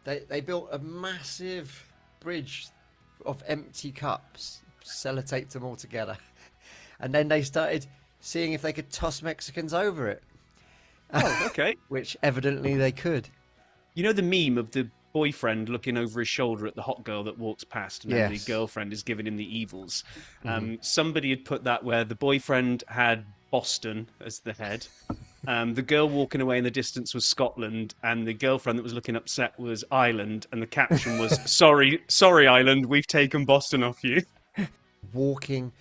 They built a massive bridge of empty cups, sellotaped them all together, and then they started seeing if they could toss Mexicans over it, Oh, okay. which evidently they could. You know the meme of the boyfriend looking over his shoulder at the hot girl that walks past, and then the Yes. girlfriend is giving him the evils. Hmm. Somebody had put that where the boyfriend had Boston as the head. The girl walking away in the distance was Scotland, and the girlfriend that was looking upset was Ireland. And the caption was, "Sorry, sorry, Ireland, we've taken Boston off you." Walking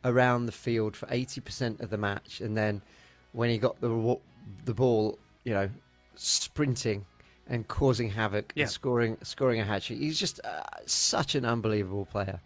around the field for 80% of the match, and then when he got the ball, sprinting and causing havoc Yeah. and scoring a hat trick. He's just such an unbelievable player.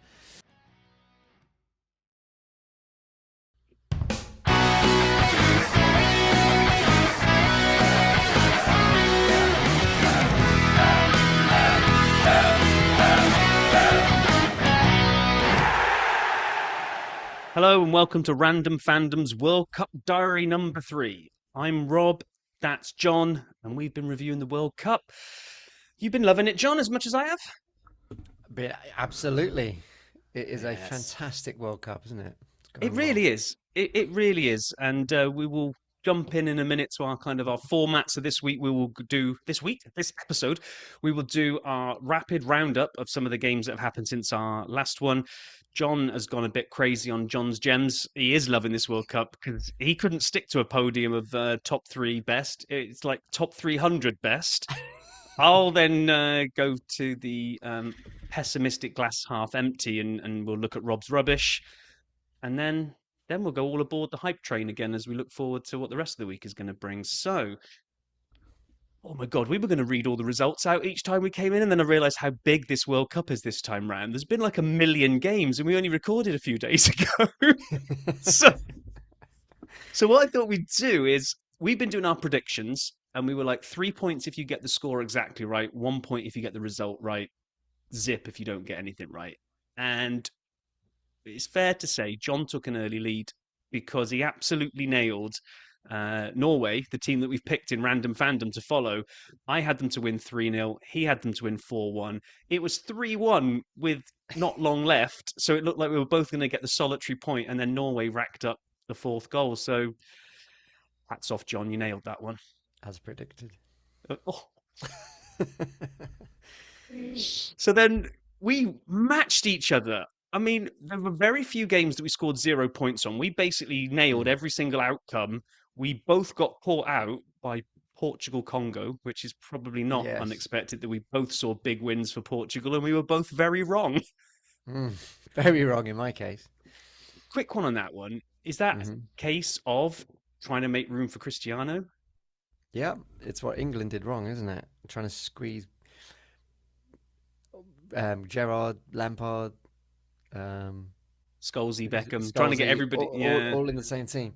Hello and welcome to Random Fandom's World Cup Diary number 3. I'm Rob, that's John, and we've been reviewing the World Cup. You've been loving it, John, as much as I have? But absolutely, it is a Yes. fantastic World Cup, isn't it? It really is. It really is. And we will jump in a minute to our formats. So this week we will do this episode, we will do our rapid roundup of some of the games that have happened since our last one. John has gone a bit crazy on John's gems. He is loving this World Cup because he couldn't stick to a podium of top 3 best. It's like top 300 best. I'll then go to the pessimistic glass half empty, and we'll look at Rob's rubbish. And then we'll go all aboard the hype train again as we look forward to what the rest of the week is going to bring. So, oh my God, we were going to read all the results out each time we came in, and then I realised how big this World Cup is this time round. There's been like 1 million games, and we only recorded a few days ago. so what I thought we'd do is we've been doing our predictions, and we were like 3 points if you get the score exactly right, 1 point if you get the result right, zip if you don't get anything right. And it's fair to say John took an early lead because he absolutely nailed Norway, the team that we've picked in Random Fandom to follow. I had them to win 3-0. He had them to win 4-1. It was 3-1 with not long left, so it looked like we were both going to get the solitary point, and then Norway racked up the 4th goal. So hats off, John. You nailed that one. As predicted. Oh. So then we matched each other. I mean, there were very few games that we scored 0 points on. We basically nailed every single outcome. We both got caught out by Portugal-Congo, which is probably not unexpected that we both saw big wins for Portugal, and we were both very wrong. Very wrong in my case. Quick one on that one. Is that a case of trying to make room for Cristiano? Yeah, it's what England did wrong, isn't it? Trying to squeeze Gerrard, Lampard, Scholesy, Beckham, trying to get everybody all in the same team.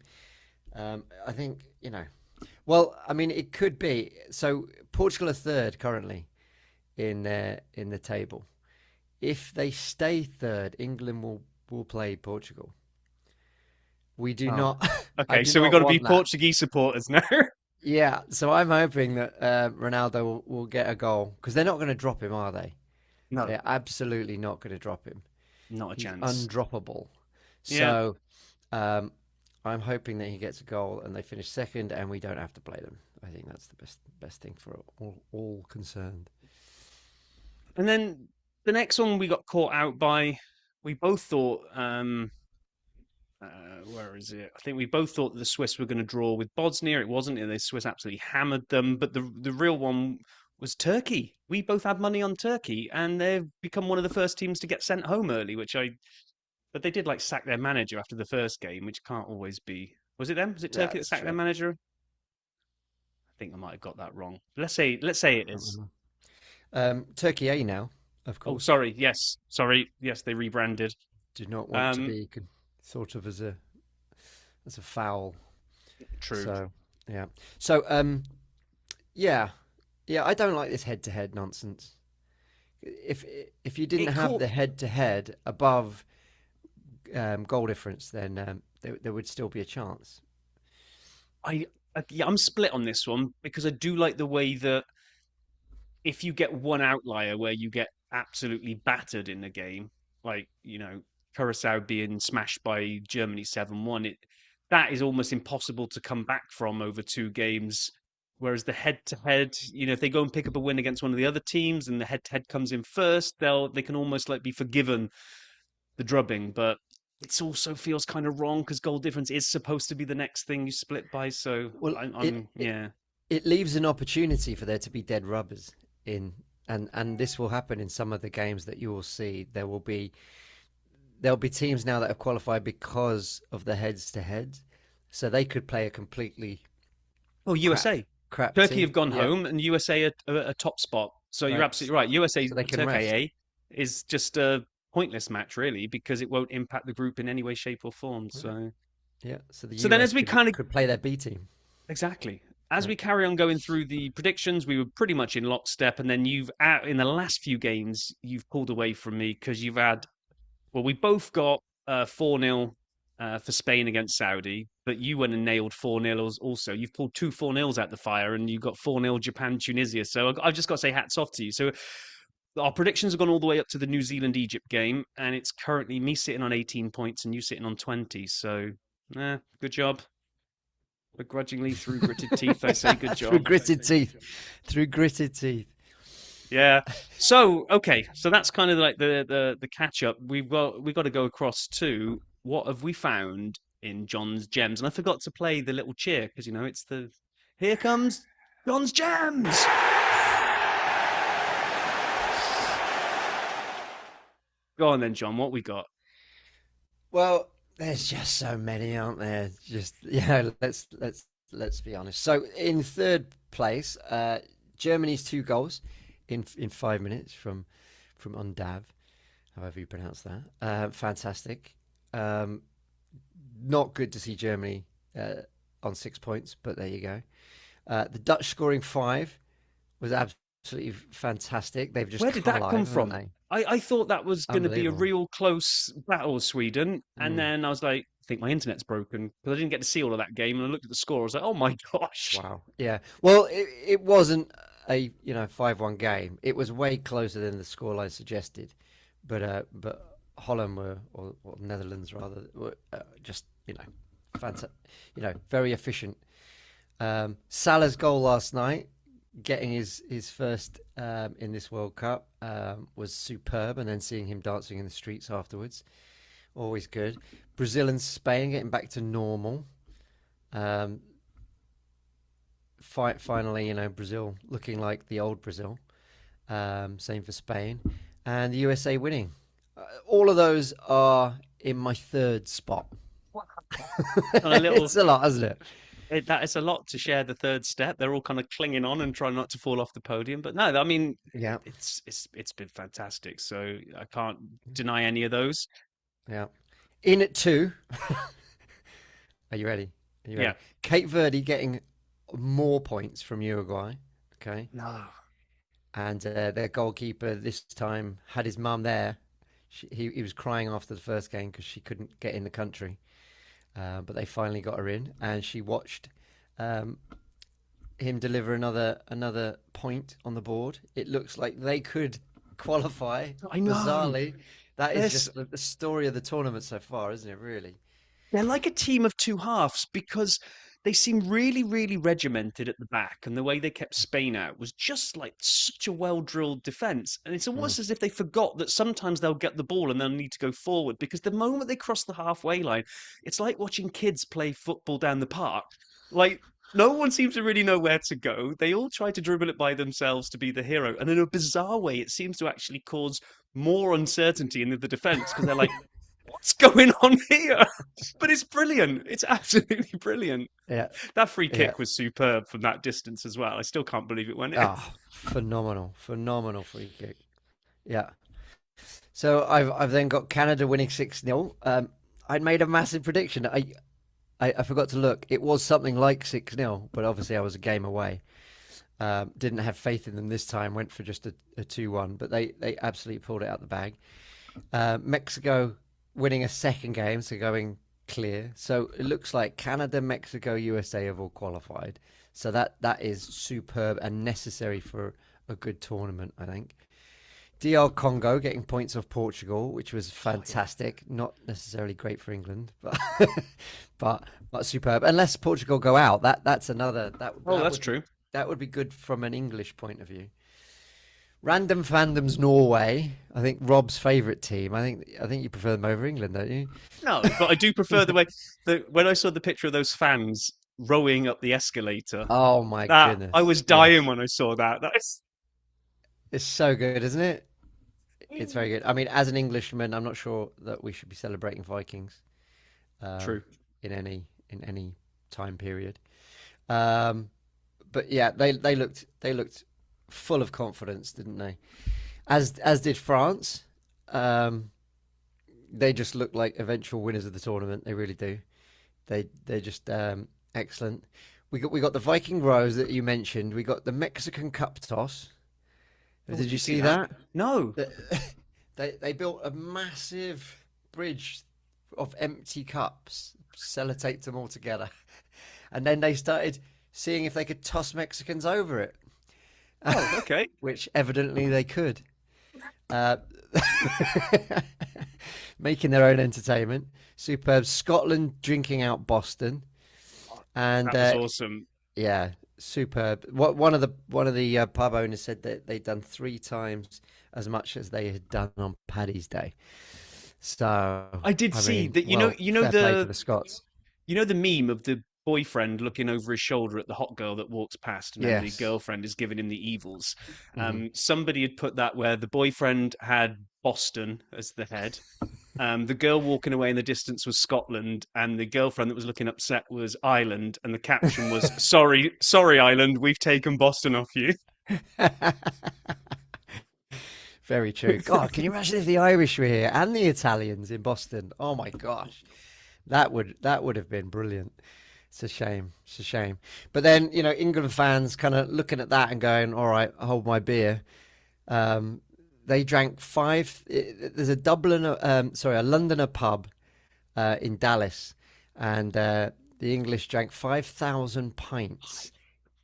I think, well, I mean, it could be. So Portugal are 3rd currently in the table. If they stay 3rd, England will play Portugal. We do not. Okay, so we've got to be Portuguese supporters now. Yeah, so I'm hoping that Ronaldo will get a goal, because they're not going to drop him, are they? No. They're absolutely not going to drop him. Not a chance. Undroppable. So I'm hoping that he gets a goal and they finish 2nd and we don't have to play them. I think that's the best thing for all concerned. And then the next one we got caught out by, we both thought, where is it? I think we both thought that the Swiss were going to draw with Bosnia. It wasn't. The Swiss absolutely hammered them. But the real one was Turkey. We both had money on Turkey, and they've become one of the first teams to get sent home early, but they did sack their manager after the first game, which can't always be. Was it them? Was it Turkey that sacked their manager? I think I might have got that wrong. Let's say it is. Turkey A now, of course. Oh, sorry. Yes. Sorry. Yes, they rebranded. Do not want to be sort of as a foul. True. So yeah. So yeah. I don't like this head-to-head nonsense. If you didn't have the head-to-head above goal difference, then there would still be a chance. I'm split on this one because I do like the way that if you get one outlier where you get absolutely battered in the game, like, Curacao being smashed by Germany 7-1, that is almost impossible to come back from over two games. Whereas the head to head, if they go and pick up a win against one of the other teams and the head to head comes in first, they can almost like be forgiven the drubbing. But it also feels kind of wrong because goal difference is supposed to be the next thing you split by. So Well, it yeah. it leaves an opportunity for there to be dead rubbers in, and this will happen in some of the games that you will see. There'll be teams now that have qualified because of the heads to head, so they could play a completely Oh, crap USA. crap Turkey have team. gone Yeah, home, and USA are a top spot. So you're right. absolutely right. USA So they can Turkey rest. A is just a pointless match, really, because it won't impact the group in any way, shape, or form. Right. So, Yeah. So the so then US as we could kind of could play their B team. exactly as Right. we carry on going through the predictions, we were pretty much in lockstep, and then you've out in the last few games you've pulled away from me because you've had we both got 4-0 for Spain against Saudi, but you went and nailed 4-0 also. You've pulled two 4-0s out the fire and you got 4-0 Japan, Tunisia. So I've just got to say hats off to you. So our predictions have gone all the way up to the New Zealand Egypt game, and it's currently me sitting on 18 points and you sitting on 20. So, good job. Begrudgingly, through gritted teeth, I say good Through job. gritted teeth. Through gritted teeth. Yeah. So okay, so that's kind of like the catch up. We got to go across to what have we found in John's gems, and I forgot to play the little cheer because it's the here comes John's gems. Go on then, John. What we got? Well, there's just so many, aren't there? Just let's be honest. So in third place, Germany's 2 goals in 5 minutes from Undav, however you pronounce that. Fantastic. Um, Not good to see Germany on 6 points, but there you go. The Dutch scoring five was absolutely fantastic. They've just Where did come that come alive, haven't from? they? I thought that was going to be a Unbelievable. real close battle with Sweden, and Mm, then I was like, I think my internet's broken because I didn't get to see all of that game, and I looked at the score. I was like, oh my gosh. wow. Yeah. Well, it wasn't a 5-1 game. It was way closer than the scoreline suggested, but Holland or Netherlands rather were just fantastic. Very efficient. Salah's goal last night, getting his first in this World Cup, was superb, and then seeing him dancing in the streets afterwards, always good. Brazil and Spain getting back to normal. Um, Finally, Brazil looking like the old Brazil. Same for Spain, and the USA winning. All of those are in my third spot. On a little It's a lot, isn't it? that is a lot to share the third step. They're all kind of clinging on and trying not to fall off the podium. But no, I mean, Yeah, it's been fantastic. So I can't deny any of those. yeah. In at two. Are you ready? Are you Yeah. ready? Cape Verde getting more points from Uruguay. Okay. No. And their goalkeeper this time had his mum there. He was crying after the first game because she couldn't get in the country. But they finally got her in, and she watched um, him deliver another point on the board. It looks like they could qualify. I know. Bizarrely, that is They're just the story of the tournament so far, isn't it? Really? they're like a team of two halves because they seem really, really regimented at the back, and the way they kept Spain out was just like such a well-drilled defense. And it's Mm. almost as if they forgot that sometimes they'll get the ball and they'll need to go forward because the moment they cross the halfway line, it's like watching kids play football down the park. Like no one seems to really know where to go. They all try to dribble it by themselves to be the hero, and in a bizarre way, it seems to actually cause more uncertainty in the defense because they're like, what's going on here? But it's brilliant. It's absolutely brilliant. Yeah, That free yeah. kick was superb from that distance as well. I still can't believe it went in. Ah, phenomenal free kick. Yeah. So I've then got Canada winning 6-0. I'd made a massive prediction. I forgot to look. It was something like 6-0, but obviously I was a game away. Didn't have faith in them this time. Went for just a 2-1, but they absolutely pulled it out the bag. Mexico winning a second game, so going clear. So it looks like Canada, Mexico, USA have all qualified. So that is superb and necessary for a good tournament, I think. DR Congo getting points off Portugal, which was Oh yeah. fantastic. Not necessarily great for England, but but superb. Unless Portugal go out, that's another Oh, that's true. that would be good from an English point of view. Random Fandom's Norway. I think Rob's favourite team. I think you prefer them over England, don't you? No, but I do prefer the way that when I saw the picture of those fans rowing up the escalator, Oh my that I goodness. was dying Yes. when I saw that. That's It's so good, isn't it? It's very good. I mean, as an Englishman, I'm not sure that we should be celebrating Vikings um, true. in any time period. Um, but yeah, they looked full of confidence, didn't they? As did France. Um, they just look like eventual winners of the tournament. They really do. They're just excellent. We got the Viking Rose that you mentioned. We got the Mexican Cup toss. Oh, Did did you you see see that? that? No. The- they built a massive bridge of empty cups, sellotaped them all together, and then they started seeing if they could toss Mexicans over it, Oh, okay. which evidently they could. Uh, making their own entertainment. Superb. Scotland drinking out Boston, and That was awesome. yeah, superb. One of the pub owners said that they'd done 3 times as much as they had done on Paddy's Day. So, I did I see mean, that well, fair play to the Scots. you know the meme of the boyfriend looking over his shoulder at the hot girl that walks past, and then the Yes. girlfriend is giving him the evils. Hmm. Somebody had put that where the boyfriend had Boston as the head. The girl walking away in the distance was Scotland, and the girlfriend that was looking upset was Ireland. And the caption was, "Sorry, sorry, Ireland, we've taken Boston off you." Very true. God, can you imagine if the Irish were here and the Italians in Boston? Oh my gosh, that would have been brilliant. It's a shame. It's a shame. But then, England fans kind of looking at that and going, "All right, hold my beer." Um, they drank five. There's a a Londoner pub in Dallas, and the English drank 5,000 pints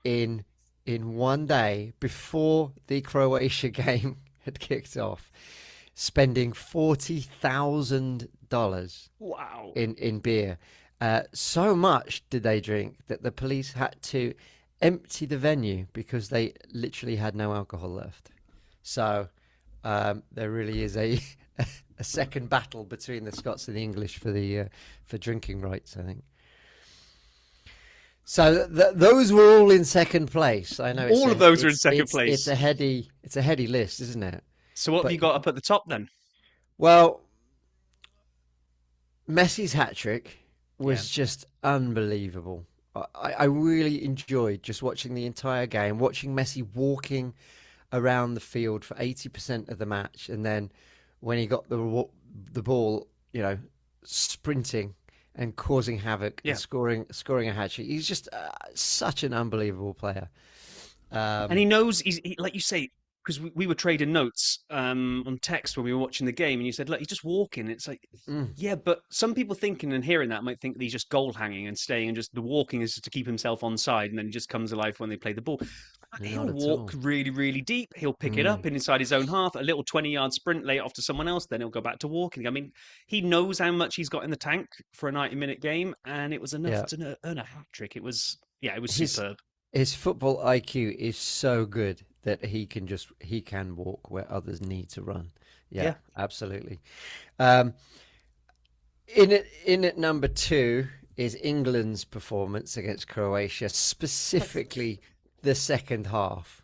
in one day before the Croatia game had kicked off, spending $40,000 Wow. in beer. So much did they drink that the police had to empty the venue because they literally had no alcohol left. So there really is a a second battle between the Scots and the English for drinking rights, I think. So those were all in second place. I know All of those are in second it's place. a heady list, isn't it? So what have But you got up at the top then? well, Messi's hat trick Yeah. was just unbelievable. I really enjoyed just watching the entire game, watching Messi walking around the field for 80% of the match, and then when he got the ball, sprinting and causing havoc and Yeah. scoring a hat trick. He's just such an unbelievable player. And he Um, knows like you say, because we were trading notes on text when we were watching the game, and you said, "Look, he's just walking." It's like, mm, yeah, but some people thinking and hearing that might think that he's just goal hanging and staying, and just the walking is just to keep himself on side, and then he just comes alive when they play the ball. not He'll at walk all. really, really deep. He'll pick it Mm, up and inside his own half, a little 20-yard sprint, lay it off to someone else, then he'll go back to walking. I mean, he knows how much he's got in the tank for a 90-minute game, and it was enough yeah, to earn a hat trick. It was, yeah, it was his superb. his football IQ is so good that he can walk where others need to run. Yeah, Yeah. absolutely. Um, in at number two is England's performance against Croatia, specifically the second half.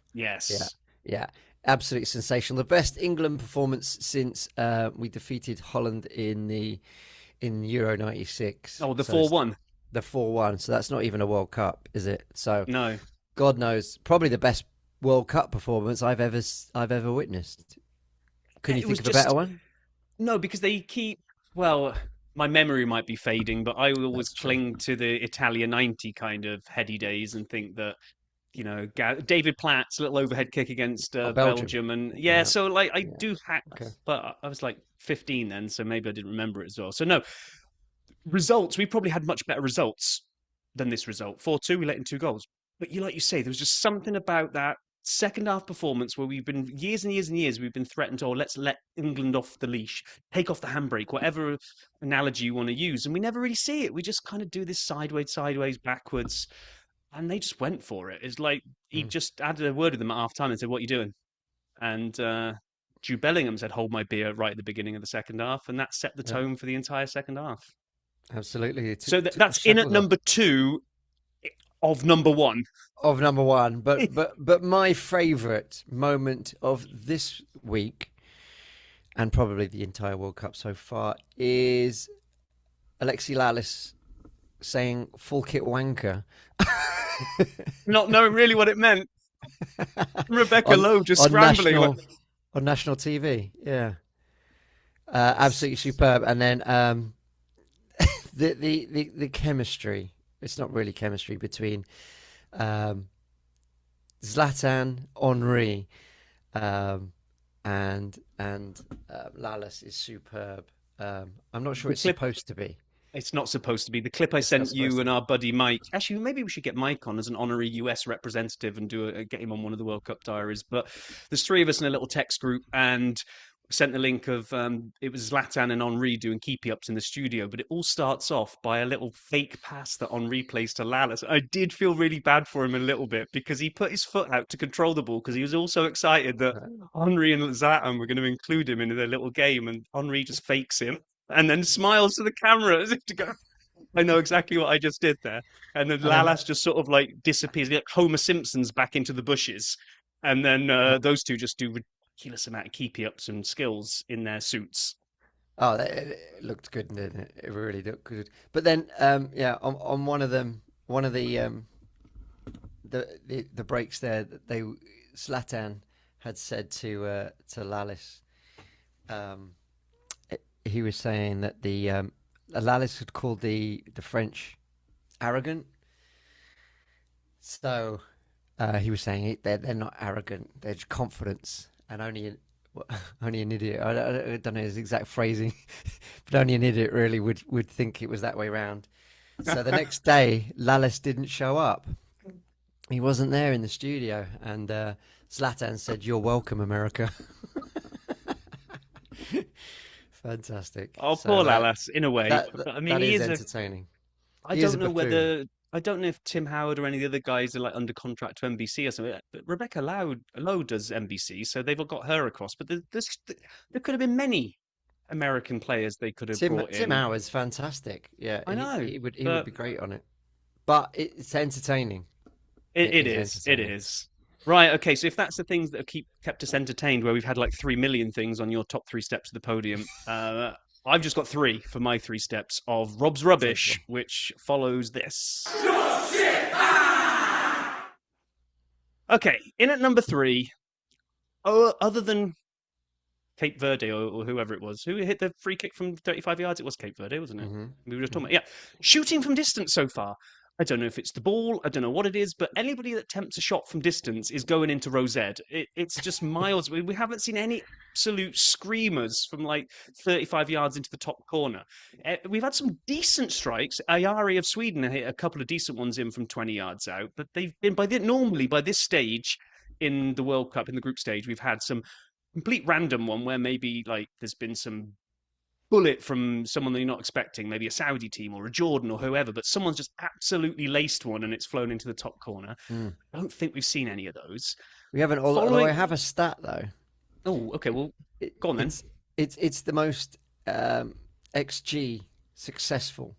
Yeah, Yes. yeah, absolutely sensational. The best England performance since we defeated Holland in Euro '96. Oh, the So it's 4-1. the 4-1. So that's not even a World Cup, is it? So No. God knows, probably the best World Cup performance I've ever witnessed. Can you It was think of a better just one? no, because they keep well, my memory might be fading, but I will always That's true. cling to the Italia 90 kind of heady days and think that David Platt's little overhead kick against Oh, Belgium. Belgium, and yeah, Yeah, so like I yeah. do hack, Okay. but I was like 15 then, so maybe I didn't remember it as well. So no results. We probably had much better results than this result. 4-2, we let in 2 goals, but like you say, there was just something about that. second half performance where we've been years and years and years we've been threatened, oh, let's let England off the leash, take off the handbrake, whatever analogy you want to use, and we never really see it. We just kind of do this sideways, backwards, and they just went for it. It's like he Mm, just added a word with them at half time and said, "What are you doing?" And Jude Bellingham said, "Hold my beer," right at the beginning of the second half, and that set the yeah, tone for the entire second half. absolutely. It So took the that's in at shackles off number two of number one. of number one. But my favourite moment of this week and probably the entire World Cup so far is Alexi Lalas saying "full kit wanker" Not knowing really what it meant. Rebecca on Lowe just on scrambling. Like, national TV. Yeah, absolutely superb. And then the chemistry. It's not really chemistry between um, Zlatan, Henri, um, and Lalas is superb. I'm not sure the it's clip supposed to be. It's not supposed to be. The clip I It's not sent supposed you to and be. our buddy Mike. Actually, maybe we should get Mike on as an honorary US representative and get him on one of the World Cup diaries. But there's three of us in a little text group, and sent the link of it was Zlatan and Henri doing keepy ups in the studio. But it all starts off by a little fake pass that Henri plays to Lalas. I did feel really bad for him a little bit because he put his foot out to control the ball because he was also excited that Henri and Zlatan were going to include him in their little game, and Henri just fakes him and then smiles to the camera as if to go, I know exactly what I just did there. And then And then Lalas just sort of like disappears, like Homer Simpson's back into the bushes. And then yeah. those two just do ridiculous amount of keepy ups and skills in their suits. Oh, it looked good, didn't it? It really looked good. But then, yeah, on one of them, one of the breaks there, that they Zlatan had said to Lalis, um, he was saying that the Lalis had called the French arrogant. So he was saying they're not arrogant, they're just confidence, and only an idiot. I don't know his exact phrasing, but only an idiot really would think it was that way round. So the next day, Lalas didn't show up. He wasn't there in the studio, and Zlatan said, "You're welcome, America." Fantastic. Oh, So poor Lalas, in a way. I mean, that he is is a. entertaining. I He is a don't know buffoon. whether. I don't know if Tim Howard or any of the other guys are like under contract to NBC or something. But Rebecca Lowe does NBC, so they've got her across. But there could have been many American players they could have brought Tim in. Howard's fantastic. Yeah, I know, he would but be great on it. But it's entertaining. it, It it is is. It entertaining. is. Right. Okay. So if that's the things that have kept us entertained, where we've had like 3 million things on your top three steps of the podium, I've just got three for my three steps of Rob's Sensible. rubbish, which follows this. Okay. In at number three, oh, other than Cape Verde or whoever it was, who hit the free kick from 35 yards, it was Cape Verde, wasn't it? Hmm. We were just talking Hmm. about, yeah, shooting from distance so far. I don't know if it's the ball. I don't know what it is, but anybody that tempts a shot from distance is going into Rosette. It's just miles. We haven't seen any absolute screamers from like 35 yards into the top corner. We've had some decent strikes. Ayari of Sweden hit a couple of decent ones in from 20 yards out, but they've been normally by this stage in the World Cup in the group stage, we've had some complete random one where maybe like there's been some bullet from someone that you're not expecting, maybe a Saudi team or a Jordan or whoever, but someone's just absolutely laced one and it's flown into the top corner. Mm. I don't think we've seen any of those. We haven't. Although I Following, have a stat though. oh, okay, well, It, go on then. it's it's the most XG successful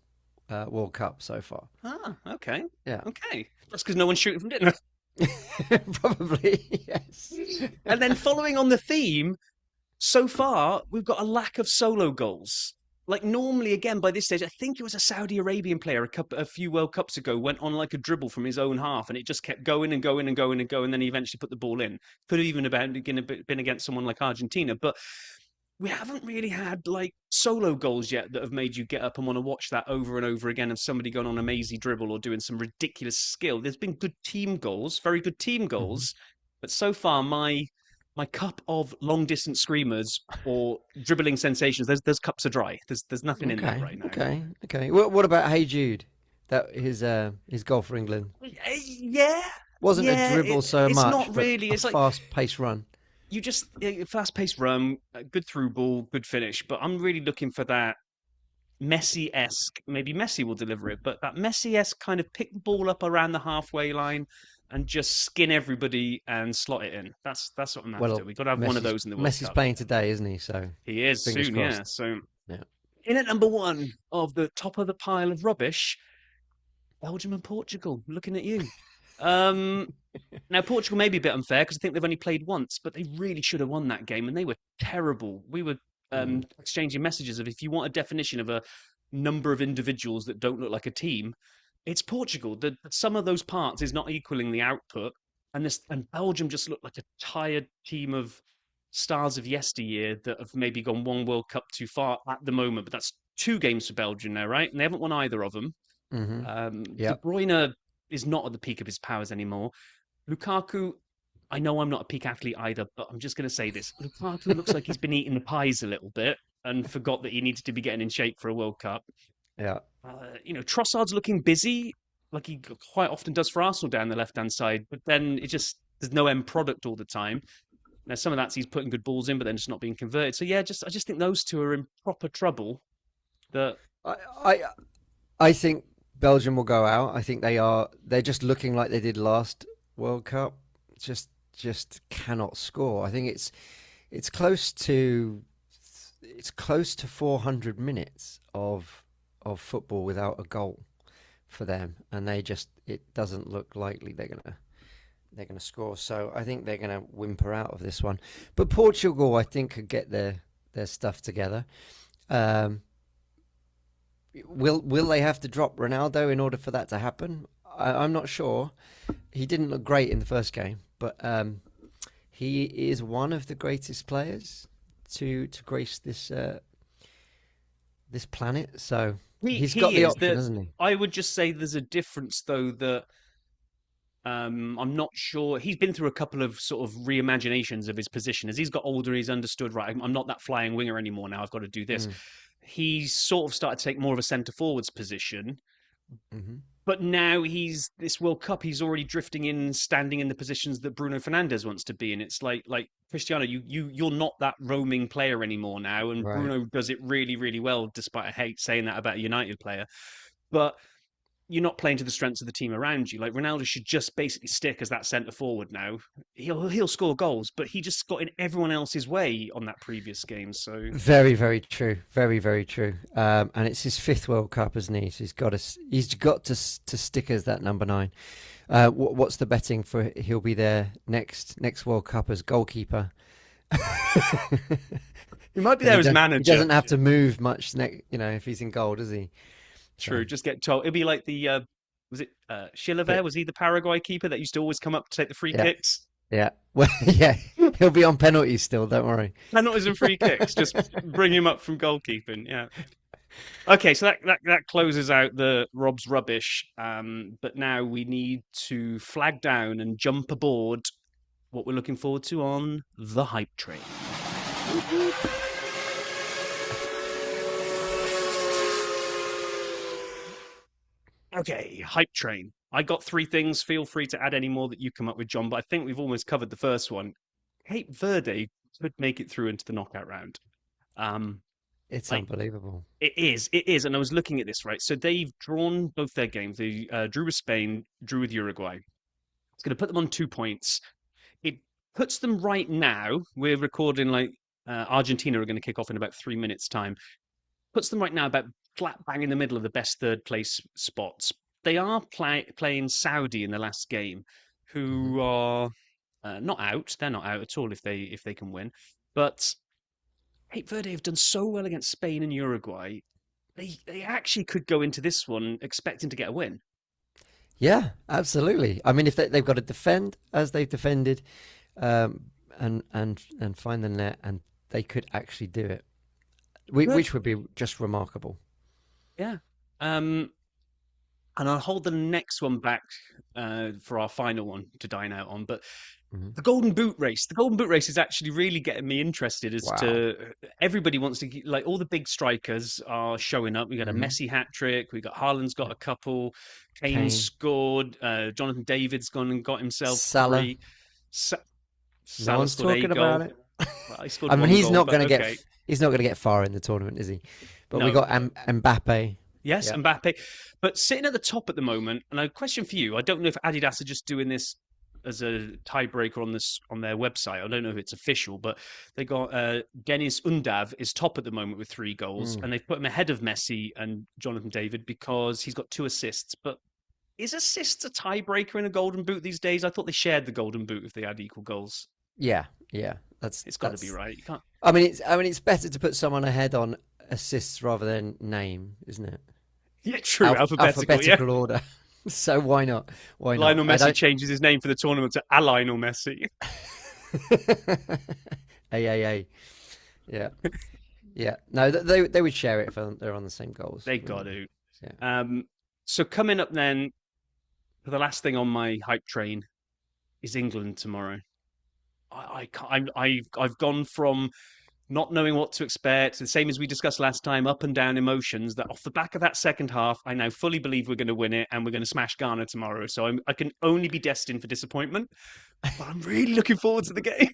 World Cup so far. Ah, okay, Yeah, okay. That's because no one's shooting from dinner. probably yes. And then following on the theme, so far we've got a lack of solo goals. Like normally, again by this stage, I think it was a Saudi Arabian player a few World Cups ago went on like a dribble from his own half, and it just kept going and going and going and going. And then he eventually put the ball in. Could have even been against someone like Argentina, but we haven't really had like solo goals yet that have made you get up and want to watch that over and over again of somebody going on a mazy dribble or doing some ridiculous skill. There's been good team goals, very good team Hmm. goals, but so far my cup of long distance screamers or dribbling sensations, those cups are dry. There's nothing in there Okay, right now. okay. What about Hey Jude? That his goal for England. Yeah, Wasn't a Yeah, dribble so it's much, not but really. a It's like fast-paced run. you just fast-paced run, good through ball, good finish. But I'm really looking for that Messi-esque. Maybe Messi will deliver it, but that Messi-esque kind of pick the ball up around the halfway line and just skin everybody and slot it in. That's what I'm after. Well, We've got to have one of those in the World Messi's Cup. playing today, isn't he? So He is fingers soon, yeah. crossed. So Yeah. in at number one of the top of the pile of rubbish, Belgium and Portugal. Looking at you. Um, Now, Portugal may be a bit unfair because I think they've only played once, but they really should have won that game, and they were terrible. We were Mm. exchanging messages of if you want a definition of a number of individuals that don't look like a team, it's Portugal. The sum of those parts is not equaling the output, and Belgium just looked like a tired team of stars of yesteryear that have maybe gone one World Cup too far at the moment. But that's two games for Belgium now, right? And they haven't won either of them. Mm-hmm. De Yep. Bruyne is not at the peak of his powers anymore. Lukaku, I know I'm not a peak athlete either, but I'm just going to say this. Lukaku looks like he's been eating the pies a little bit and forgot that he needed to be getting in shape for a World Cup. Yeah. Trossard's looking busy, like he quite often does for Arsenal down the left hand side, but then there's no end product all the time. Now some of that's he's putting good balls in, but then just not being converted. So yeah, I just think those two are in proper trouble. That I, I, I think Belgium will go out. I think they are. They're just looking like they did last World Cup. Just cannot score. I think it's close to 400 minutes of football without a goal for them, and it doesn't look likely they're gonna score. So I think they're gonna whimper out of this one. But Portugal, I think, could get their stuff together. Um, will they have to drop Ronaldo in order for that to happen? I'm not sure. He didn't look great in the first game, but he is one of the greatest players to grace this planet. So he's got he the is option, that. hasn't he? I would just say there's a difference though that I'm not sure. He's been through a couple of sort of reimaginations of his position. As he's got older, he's understood, right, I'm not that flying winger anymore now. I've got to do this. Mm. He's sort of started to take more of a centre forwards position. Hmm. But now this World Cup, he's already drifting in, standing in the positions that Bruno Fernandes wants to be in. It's like Cristiano, you're not that roaming player anymore now, and Right. Bruno does it really, really well, despite I hate saying that about a United player. But you're not playing to the strengths of the team around you. Like Ronaldo should just basically stick as that centre forward now. He'll score goals, but he just got in everyone else's way on that previous game. So Very, very true. Very, very true. And it's his fifth World Cup, isn't he? So he's got to stick as that number 9. What's the betting for? He'll be there next World Cup as goalkeeper. he might be And there as he manager. doesn't have to move much, if he's in goal, does he? True. So Just get told. It'd be like the was it yeah, Chilavert? Was he the Paraguay keeper that used to always come up to take the free yeah, kicks? yeah. Well, yeah, he'll be on penalties still. Don't worry. Penalties and free kicks. Just bring him up from goalkeeping. Yeah. Okay, so that closes out the Rob's rubbish. But now we need to flag down and jump aboard what we're looking forward to on the hype train. Okay, hype train. I got 3 things. Feel free to add any more that you come up with, John. But I think we've almost covered the first one. Cape Verde could make it through into the knockout round. Um, It's like unbelievable. it is. And I was looking at this right. So they've drawn both their games. They drew with Spain, drew with Uruguay. It's going to put them on 2 points. It puts them right now. We're recording like Argentina are going to kick off in about 3 minutes' time. Puts them right now about flat bang in the middle of the best third place spots. They are playing Saudi in the last game, Hmm. who are not out. They're not out at all if they can win. But Cape Verde have done so well against Spain and Uruguay. They actually could go into this one expecting to get a win. Yeah, absolutely. I mean, if they've got to defend as they've defended, and find the net, and they could actually do it, But which would be just remarkable. yeah. Um, and I'll hold the next one back for our final one to dine out on. But Mhm. the Golden Boot race is actually really getting me interested as Wow. to everybody wants to like all the big strikers are showing up. We got a Hmm. Messi hat trick. We got Haaland's got Yeah. a couple. Kane Kane, scored. Jonathan David's gone and got himself Salah. three. Sa- No Salah one's scored a talking about goal. it. Well, he scored I mean, one goal, but okay. he's not going to get far in the tournament, is he? But we No, got Mbappe. yes, Yeah. Mbappe. But sitting at the top at the moment, and a question for you. I don't know if Adidas are just doing this as a tiebreaker on this on their website. I don't know if it's official, but they got Dennis Undav is top at the moment with 3 goals, Mm. and they've put him ahead of Messi and Jonathan David because he's got 2 assists. But is assists a tiebreaker in a golden boot these days? I thought they shared the golden boot if they had equal goals. Yeah, yeah. That's It's got to be that's. right. You can't. I mean, it's better to put someone ahead on assists rather than name, isn't it? Yeah, true. Alphabetical. Yeah. Alphabetical order. So why not? Why not? Lionel I Messi don't. changes his name for the tournament to A Lionel Messi. AAA. Yeah, yeah. No, they would share it if they're on the same goals. They You got know. to. Yeah. So coming up then, the last thing on my hype train is England tomorrow. I can't, I've gone from not knowing what to expect, the same as we discussed last time, up and down emotions. That off the back of that second half, I now fully believe we're going to win it and we're going to smash Ghana tomorrow. So I can only be destined for disappointment, but I'm really looking forward to the game.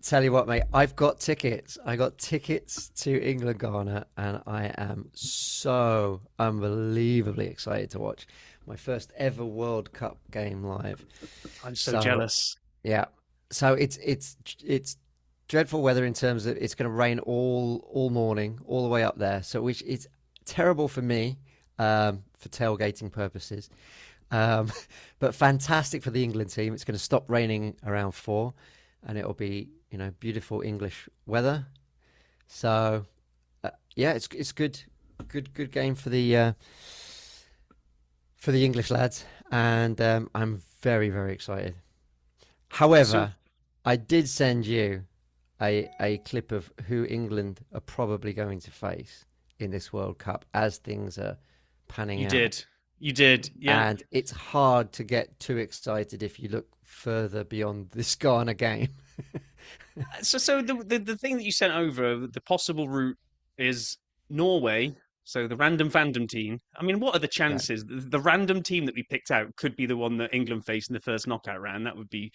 Tell you what, mate, I've got tickets. I got tickets to England Ghana, and I am so unbelievably excited to watch my first ever World Cup game live. I'm so So jealous. yeah, so it's dreadful weather in terms of it's going to rain all morning, all the way up there. So which is terrible for me for tailgating purposes, um, but fantastic for the England team. It's going to stop raining around 4, and it'll be beautiful English weather. So yeah, it's good game for the English lads, and I'm very excited. So However, I did send you a clip of who England are probably going to face in this World Cup as things are panning you out. did. You did. Yeah. And it's hard to get too excited if you look further beyond this Ghana game. So the thing that you sent over, the possible route is Norway. So the random fandom team. I mean, what are the Yeah. chances? The random team that we picked out could be the one that England face in the first knockout round. That would be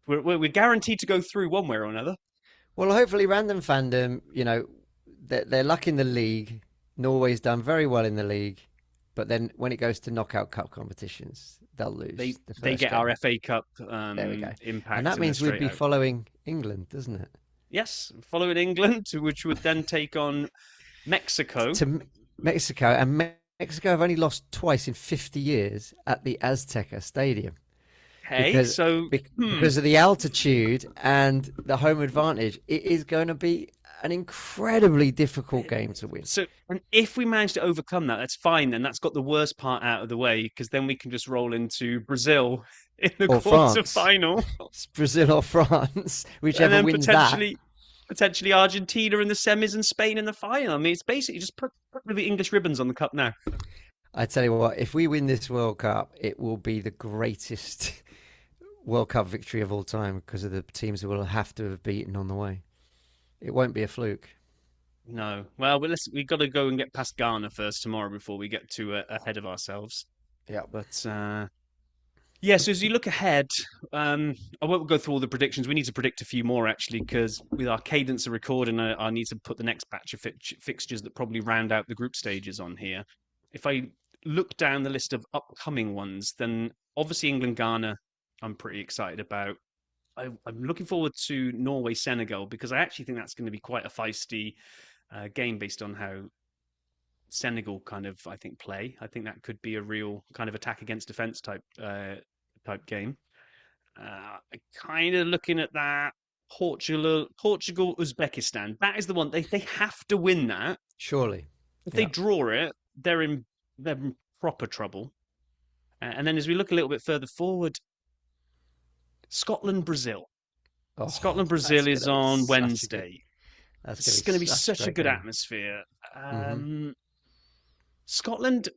we're guaranteed to go through one way or another. Well, hopefully, random fandom, they're luck in the league. Norway's done very well in the league, but then when it goes to knockout cup competitions, they'll They lose the they first get our game. FA Cup There we go. And impact that and they're means we'd straight be out. following England, doesn't it? Yes, following England, which would then take on Mexico. To Mexico, and Mexico have only lost twice in 50 years at the Azteca Stadium Okay, because so because of the altitude and the home advantage. It is going to be an incredibly difficult game to win. So, and if we manage to overcome that, that's fine. Then that's got the worst part out of the way because then we can just roll into Brazil in the Or France. quarterfinal, It's Brazil or France, and whichever then wins that. potentially Argentina in the semis and Spain in the final. I mean, it's basically just put the English ribbons on the cup now. I tell you what, if we win this World Cup, it will be the greatest World Cup victory of all time because of the teams that we'll have to have beaten on the way. It won't be a fluke. No, well, we've got to go and get past Ghana first tomorrow before we get too ahead of ourselves. Yeah. But yeah, so as you look ahead, I won't go through all the predictions. We need to predict a few more actually, because with our cadence of recording, I need to put the next batch of fixtures that probably round out the group stages on here. If I look down the list of upcoming ones, then obviously England Ghana, I'm pretty excited about. I'm looking forward to Norway Senegal because I actually think that's going to be quite a feisty game based on how Senegal kind of I think play. I think that could be a real kind of attack against defense type game. Kind of looking at that Portugal, Uzbekistan. That is the one they have to win that. Surely. If they Yeah. draw it, they're in proper trouble. And then as we look a little bit further forward, Scotland, Brazil. Oh, Scotland, that's Brazil going is to be on such a good. Wednesday. That's going It's to be going to be such a such a great good game. atmosphere. Hmm. Scotland,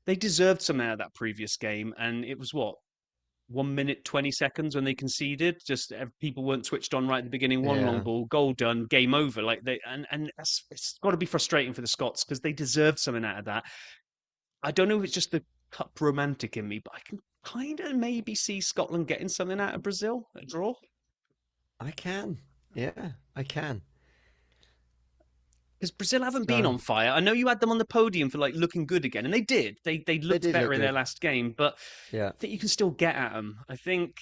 they deserved something out of that previous game, and it was what 1 minute 20 seconds when they conceded. Just people weren't switched on right at the beginning. One long Yeah, ball, goal done, game over. Like they and it's got to be frustrating for the Scots because they deserved something out of that. I don't know if it's just the cup romantic in me, but I can kind of maybe see Scotland getting something out of Brazil, a draw. I can. Yeah, I can. Because Brazil haven't been So on fire. I know you had them on the podium for like looking good again, and they did. They they looked did better look in their good. last game, but Yeah. I think you can still get at them. I think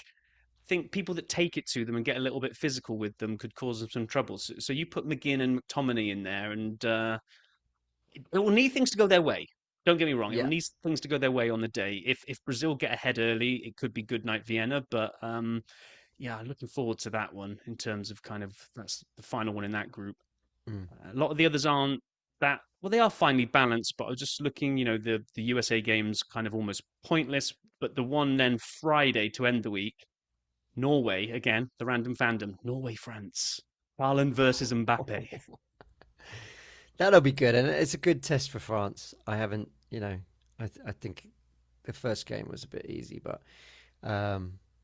people that take it to them and get a little bit physical with them could cause them some trouble. So you put McGinn and McTominay in there, and it will need things to go their way. Don't get me wrong; it will Yeah. need things to go their way on the day. If Brazil get ahead early, it could be good night Vienna. But yeah, I'm looking forward to that one in terms of kind of that's the final one in that group. Mm. A lot of the others aren't that well. They are finely balanced, but I was just looking. The USA games kind of almost pointless. But the one then Friday to end the week, Norway again, the random fandom, Norway France, Haaland versus Mbappe. That'll be good, and it's a good test for France. I haven't, I think the first game was a bit easy, but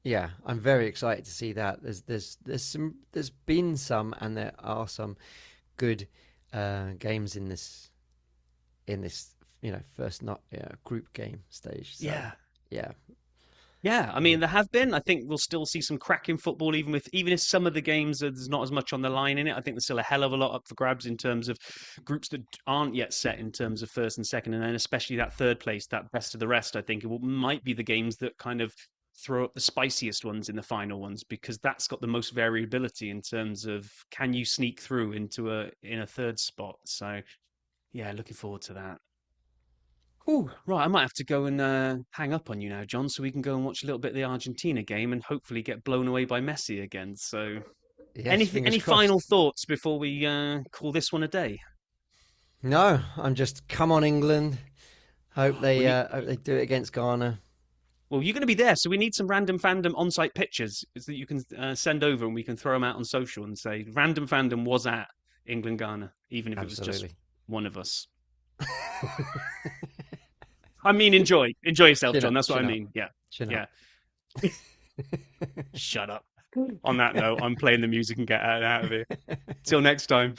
yeah, I'm very excited to see that. There's been some, and there are some good games in this first not group game stage. So Yeah, yeah, yeah. I mm, mean, there have been. I think we'll still see some cracking football, even if some of the games there's not as much on the line in it. I think there's still a hell of a lot up for grabs in terms of groups that aren't yet set in terms of first and second, and then especially that third place, that best of the rest. I think might be the games that kind of throw up the spiciest ones in the final ones because that's got the most variability in terms of can you sneak through into a third spot. So yeah, looking forward to that. Oh, right. I might have to go and hang up on you now, John, so we can go and watch a little bit of the Argentina game and hopefully get blown away by Messi again. So, yes, fingers any final crossed. thoughts before we call this one a day? No, I'm just come on England. Hope We they need, uh, hope they do it against Ghana. well, you're going to be there, so we need some random fandom on-site pictures that you can send over, and we can throw them out on social and say random fandom was at England Ghana, even if it was just Absolutely. one of us. I mean, enjoy yourself, Chin John. up, That's what I chin up, mean. Yeah, chin up. yeah. Shut up. On that note, I'm playing the music and get out of here. Till next time.